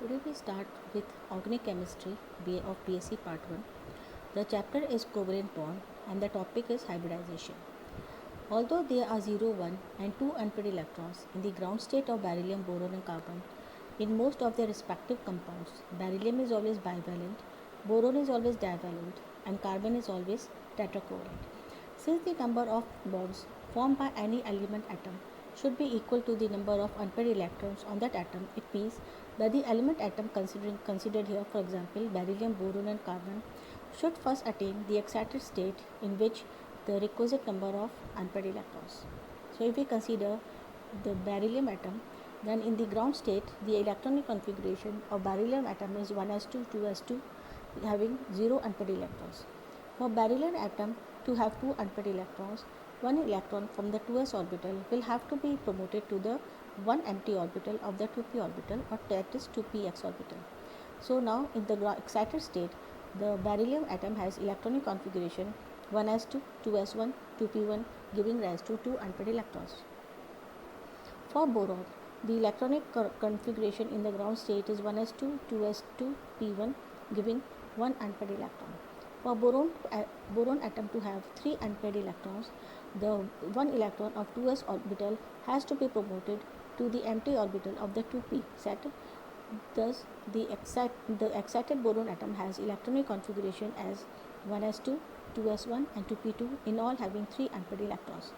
Today we start with Organic Chemistry of BSc Part 1. The chapter is Covalent Bond and the topic is hybridization. Although there are 0, 1 and 2 unpaired electrons in the ground state of beryllium, boron and carbon, in most of their respective compounds, beryllium is always bivalent, boron is always divalent and carbon is always tetracovalent. Since the number of bonds formed by any element atom should be equal to the number of unpaired electrons on that atom, it means that the element atom considered here, for example, beryllium, boron and carbon, should first attain the excited state in which the requisite number of unpaired electrons. So if we consider the beryllium atom, then in the ground state the electronic configuration of beryllium atom is 1s2, 2s2 having 0 unpaired electrons. For beryllium atom to have 2 unpaired electrons, one electron from the 2s orbital will have to be promoted to the 1 empty orbital of the 2p orbital, or that is 2px orbital. So now in the excited state, the beryllium atom has electronic configuration 1s2, 2s1, 2p1 giving rise to 2 unpaired electrons. For boron, the electronic configuration in the ground state is 1s2, 2s2, p1 giving 1 unpaired electron. For boron atom to have 3 unpaired electrons, the 1 electron of 2s orbital has to be promoted to the empty orbital of the 2p set. Thus, the excited boron atom has electronic configuration as 1s2, 2s1 and 2p2 in all having 3 unpaired electrons.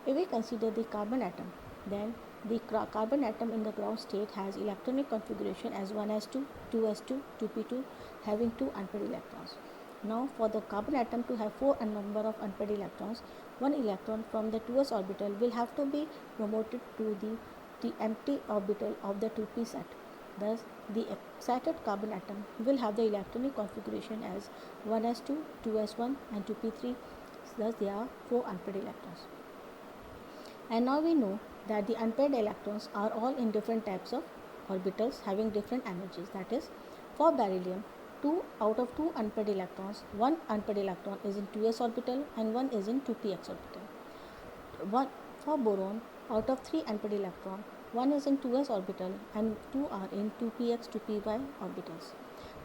If we consider the carbon atom, then the carbon atom in the ground state has electronic configuration as 1s2, 2s2, 2p2 having 2 unpaired electrons. Now for the carbon atom to have 4 number of unpaired electrons, one electron from the 2s orbital will have to be promoted to the empty orbital of the 2p set. Thus, the excited carbon atom will have the electronic configuration as 1s2, 2s1 and 2p3. Thus, there are 4 unpaired electrons. And now we know that the unpaired electrons are all in different types of orbitals having different energies. That is, for beryllium, 2 out of 2 unpaired electrons, 1 unpaired electron is in 2s orbital and 1 is in 2px orbital. For boron, out of 3 unpaired electrons, 1 is in 2s orbital and 2 are in 2px, 2py orbitals.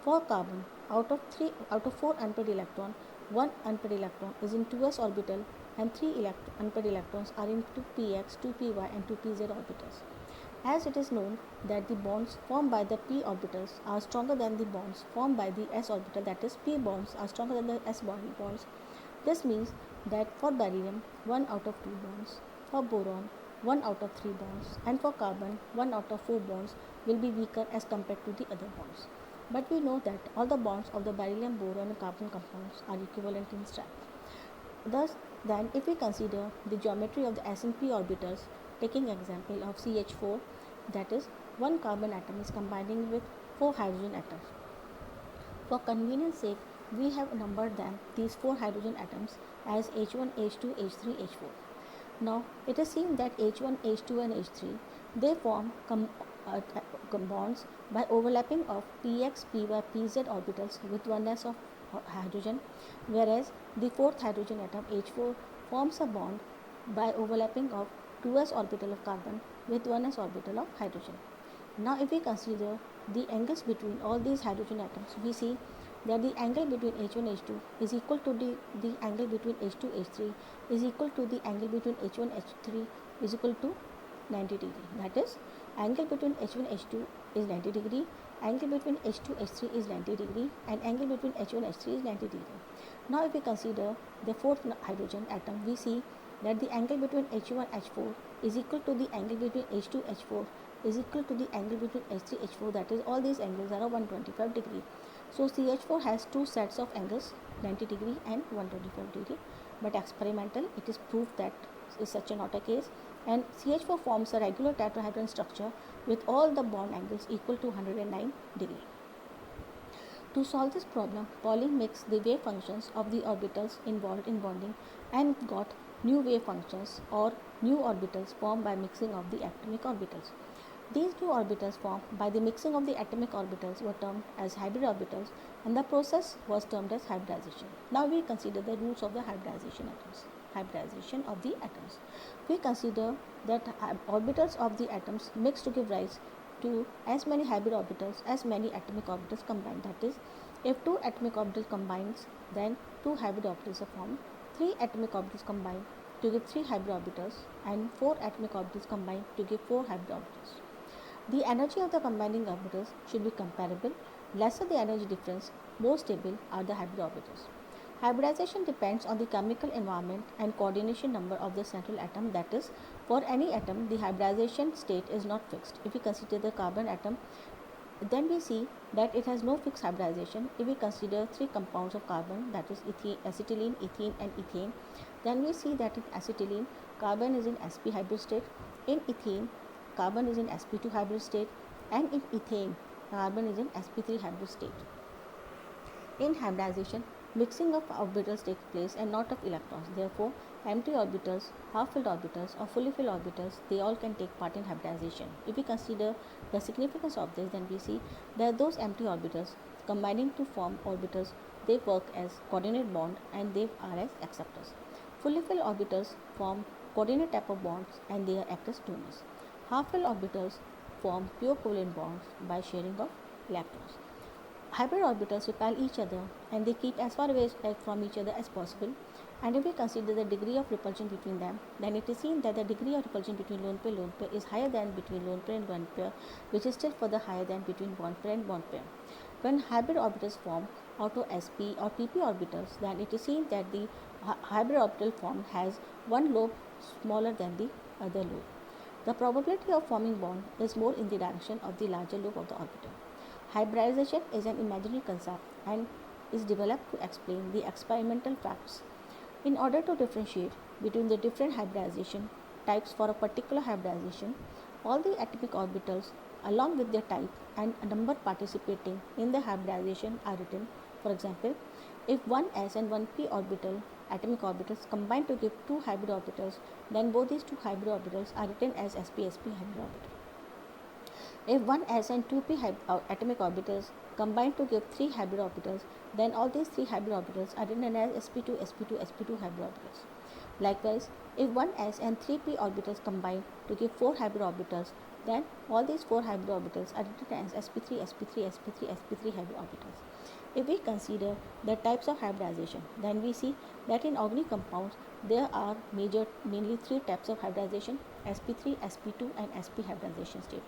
For carbon, out of 4 unpaired electrons, 1 unpaired electron is in 2s orbital and 3 unpaired electrons are in 2px, 2py and 2pz orbitals. As it is known that the bonds formed by the p orbitals are stronger than the bonds formed by the s orbital, that is, p bonds are stronger than the s bonds. This means that for beryllium, 1 out of 2 bonds, for boron, 1 out of 3 bonds, and for carbon, 1 out of 4 bonds will be weaker as compared to the other bonds. But we know that all the bonds of the beryllium, boron and carbon compounds are equivalent in strength. Thus, then, if we consider the geometry of the s and p orbitals, taking example of CH4, that is, one carbon atom is combining with 4 hydrogen atoms. For convenience sake, we have numbered them, these 4 hydrogen atoms, as H1, H2, H3, H4. Now, it is seen that H1, H2 and H3, they form bonds by overlapping of px, py, pz orbitals with 1s of hydrogen, whereas the 4th hydrogen atom H4 forms a bond by overlapping of 2s orbital of carbon with 1s orbital of hydrogen. Now if we consider the angles between all these hydrogen atoms, we see that the angle between H1 H2 is equal to the angle between H2 H3 is equal to the angle between H1 H3 is equal to 90 degree. That is, angle between H1 H2 is 90 degree, angle between H2 H3 is 90 degree and angle between H1 H3 is 90 degree. Now if we consider the 4th hydrogen atom, we see that the angle between H1 H4 is equal to the angle between H2 H4 is equal to the angle between H3 H4, that is, all these angles are 125 degree. So CH4 has two sets of angles, 90 degree and 125 degree, but experimental it is proved that is such not a case, and CH4 forms a regular tetrahedron structure with all the bond angles equal to 109 degree. To solve this problem, Pauling mixed the wave functions of the orbitals involved in bonding and got new wave functions or new orbitals formed by mixing of the atomic orbitals. These new orbitals formed by the mixing of the atomic orbitals were termed as hybrid orbitals, and the process was termed as hybridization. Now we consider the rules of the hybridization of the atoms. We consider that orbitals of the atoms mix to give rise to as many hybrid orbitals as many atomic orbitals combined. That is, if 2 atomic orbitals combines, then 2 hybrid orbitals are formed. 3 atomic orbitals combine to give 3 hybrid orbitals, and 4 atomic orbitals combine to give 4 hybrid orbitals. The energy of the combining orbitals should be comparable. Lesser the energy difference, more stable are the hybrid orbitals. Hybridization depends on the chemical environment and coordination number of the central atom. That is, for any atom, the hybridization state is not fixed. If we consider the carbon atom, then we see that it has no fixed hybridization. If we consider 3 compounds of carbon, that is acetylene, ethene and ethane, then we see that in acetylene, carbon is in sp hybrid state. In ethene, carbon is in sp2 hybrid state, and in ethane, carbon is in sp3 hybrid state. In hybridization, mixing of orbitals takes place and not of electrons. Therefore, empty orbitals, half-filled orbitals or fully filled orbitals, they all can take part in hybridization. If we consider the significance of this, then we see that those empty orbitals combining to form orbitals, they work as coordinate bond and they are as acceptors. Fully filled orbitals form coordinate type of bonds and they act as donors. Half-filled orbitals form pure covalent bonds by sharing of electrons. Hybrid orbitals repel each other and they keep as far away from each other as possible. And if we consider the degree of repulsion between them, then it is seen that the degree of repulsion between lone pair is higher than between lone pair and bond pair, which is still further higher than between bond pair and bond pair. When hybrid orbitals form out of sp or pp orbitals, then it is seen that the hybrid orbital formed has one lobe smaller than the other lobe. The probability of forming bond is more in the direction of the larger lobe of the orbital. Hybridization is an imaginary concept and is developed to explain the experimental facts. In order to differentiate between the different hybridization types for a particular hybridization, all the atomic orbitals along with their type and a number participating in the hybridization are written. For example, if one s and one p atomic orbitals combine to give 2 hybrid orbitals, then both these 2 hybrid orbitals are written as sp-sp hybrid orbital. If 1s and 2p atomic orbitals combine to give 3 hybrid orbitals, then all these 3 hybrid orbitals are written as sp2, sp2, sp2 hybrid orbitals. Likewise, if 1s and 3p orbitals combine to give 4 hybrid orbitals, then all these 4 hybrid orbitals are written as sp3, sp3, sp3, sp3 hybrid orbitals. If we consider the types of hybridization, then we see that in organic compounds there are mainly 3 types of hybridization: sp3, sp2 and sp hybridization state.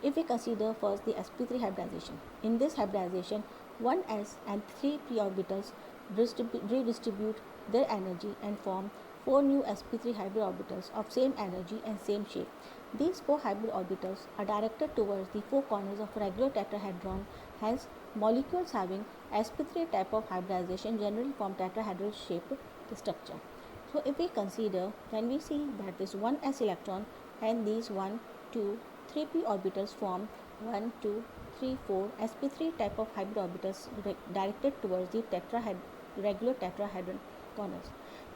If we consider first the sp3 hybridization, in this hybridization 1s and 3p orbitals redistribute their energy and form 4 new sp3 hybrid orbitals of same energy and same shape. These 4 hybrid orbitals are directed towards the 4 corners of a regular tetrahedron. Hence, molecules having sp3 type of hybridization generally form tetrahedral shaped structure. So if we consider, then we see that this 1s electron and these 1, 2, 3p orbitals form 1, 2, 3, 4 sp3 type of hybrid orbitals directed towards the regular tetrahedron corners.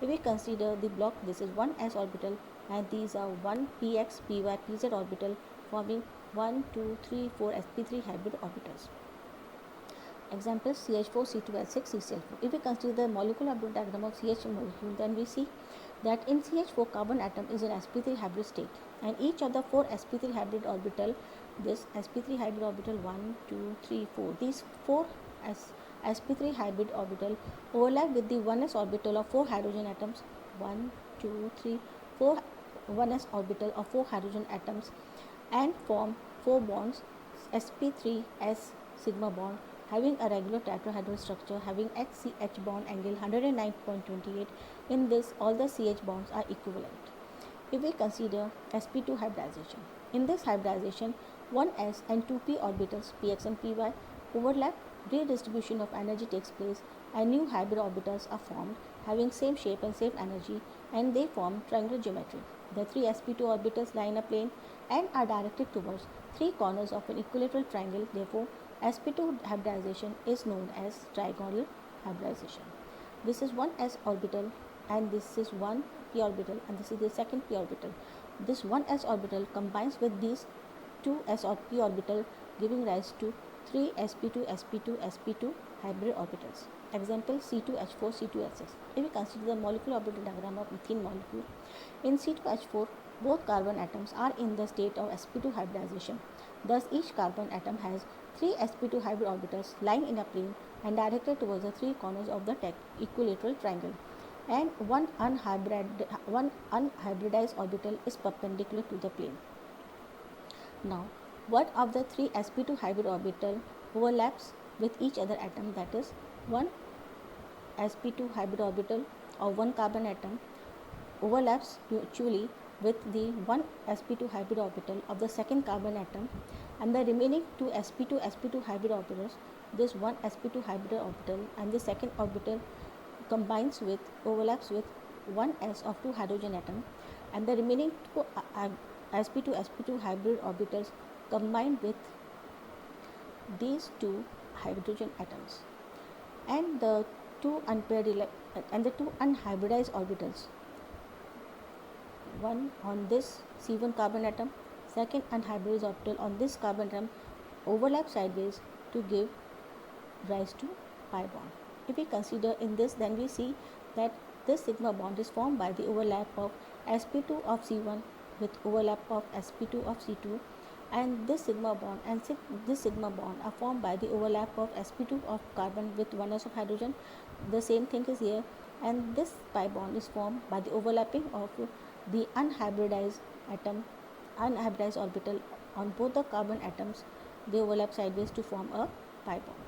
If we consider the block, this is 1s orbital and these are 1 px, py, pz orbital forming 1, 2, 3, 4 sp3 hybrid orbitals. Example: CH4, C2H6, CCl4. If we consider the molecular orbital diagram of CH molecule, then we see that in CH4 carbon atom is in sp3 hybrid state, and each of the 4 sp3 hybrid orbital, this sp3 hybrid orbital 1, 2, 3, 4, these 4 sp3 hybrid orbital overlap with the 1s orbital of 4 hydrogen atoms, 1, 2, 3, 4 1s orbital of 4 hydrogen atoms, and form 4 bonds, sp3s sigma bond, having a regular tetrahedral structure having HCH bond angle 109.28. In this, all the CH bonds are equivalent. If we consider sp2 hybridization, in this hybridization 1s and 2p orbitals px and py overlap, redistribution of energy takes place and new hybrid orbitals are formed having same shape and same energy, and they form triangular geometry. The 3 sp2 orbitals lie in a plane and are directed towards 3 corners of an equilateral triangle. Therefore, sp2 hybridization is known as trigonal hybridization. This is 1s orbital and this is 1 p orbital and this is the second p orbital. This 1s orbital combines with these 2s or p orbital, giving rise to 3 sp2 sp2 sp2 hybrid orbitals. Example: C2H4, C2H6. If we consider the molecular orbital diagram of ethene molecule, in C2H4 both carbon atoms are in the state of sp2 hybridization. Thus, each carbon atom has 3 sp2 hybrid orbitals lying in a plane and directed towards the 3 corners of the equilateral triangle, and one unhybridized orbital is perpendicular to the plane. Now, one of the 3 sp2 hybrid orbital overlaps with each other atom, that is, one sp2 hybrid orbital of one carbon atom overlaps mutually with the one sp2 hybrid orbital of the second carbon atom, and the remaining two sp2 hybrid orbitals, this one sp2 hybrid orbital and the second orbital overlaps with one s of two hydrogen atom, and the remaining two sp2 hybrid orbitals combine with these two hydrogen atoms, and the two unhybridized orbitals, one on this C1 carbon atom, second unhybridized orbital on this carbon atom, overlap sideways to give rise to pi bond. If we consider in this, then we see that this sigma bond is formed by the overlap of sp2 of C1 with overlap of sp2 of C2, and this sigma bond and this sigma bond are formed by the overlap of sp2 of carbon with 1s of hydrogen. The same thing is here, and this pi bond is formed by the overlapping of the unhybridized orbital on both the carbon atoms. They overlap sideways to form a pi bond.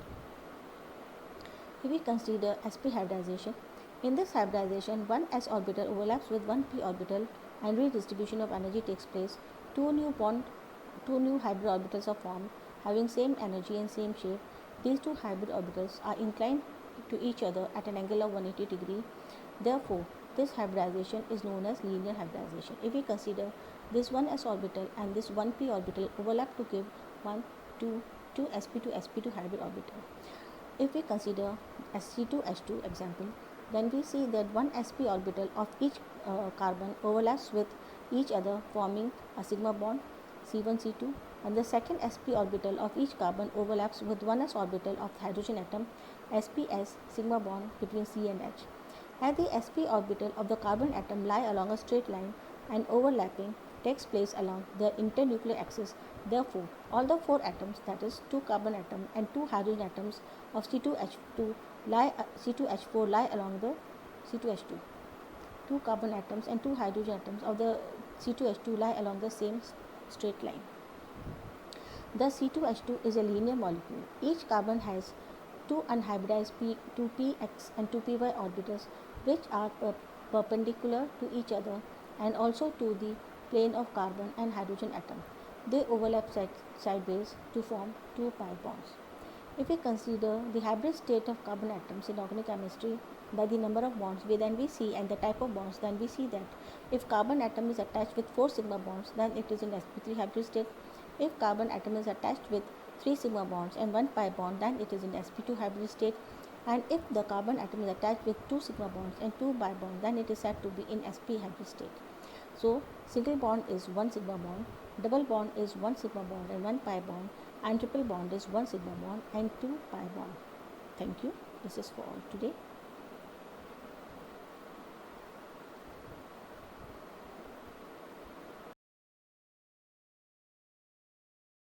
If we consider sp hybridization, in this hybridization, one s orbital overlaps with one p orbital and redistribution of energy takes place. Two new hybrid orbitals are formed having same energy and same shape. These two hybrid orbitals are inclined to each other at an angle of 180 degree. Therefore, this hybridization is known as linear hybridization. If we consider this 1s orbital and this 1p orbital overlap to give 2 sp2 hybrid orbital. If we consider C2H2 example, then we see that one sp orbital of each carbon overlaps with each other, forming a sigma bond C1C2, and the second sp orbital of each carbon overlaps with 1s orbital of the hydrogen atom, sps, sigma bond between C and H. As the sp orbital of the carbon atom lie along a straight line and overlapping takes place along the internuclear axis. Therefore, all the 4 atoms, that is 2 carbon atom and 2 hydrogen atoms of C2H4 lie along the C2H2. 2 carbon atoms and 2 hydrogen atoms of the C2H2 lie along the same straight line. Thus, C2H2 is a linear molecule. Each carbon has 2 unhybridized 2px and 2py orbitals which are perpendicular to each other and also to the plane of carbon and hydrogen atom. They overlap sideways to form 2 pi bonds. If we consider the hybrid state of carbon atoms in organic chemistry by the number of bonds we see and the type of bonds, then we see that if carbon atom is attached with 4 sigma bonds, then it is in sp3 hybrid state. If carbon atom is attached with 3 sigma bonds and 1 pi bond, then it is in sp2 hybrid state. And if the carbon atom is attached with 2 sigma bonds and 2 pi bonds, then it is said to be in sp hybrid state. So, single bond is 1 sigma bond, double bond is 1 sigma bond and 1 pi bond, and triple bond is 1 sigma bond and 2 pi bond. Thank you. This is for all today.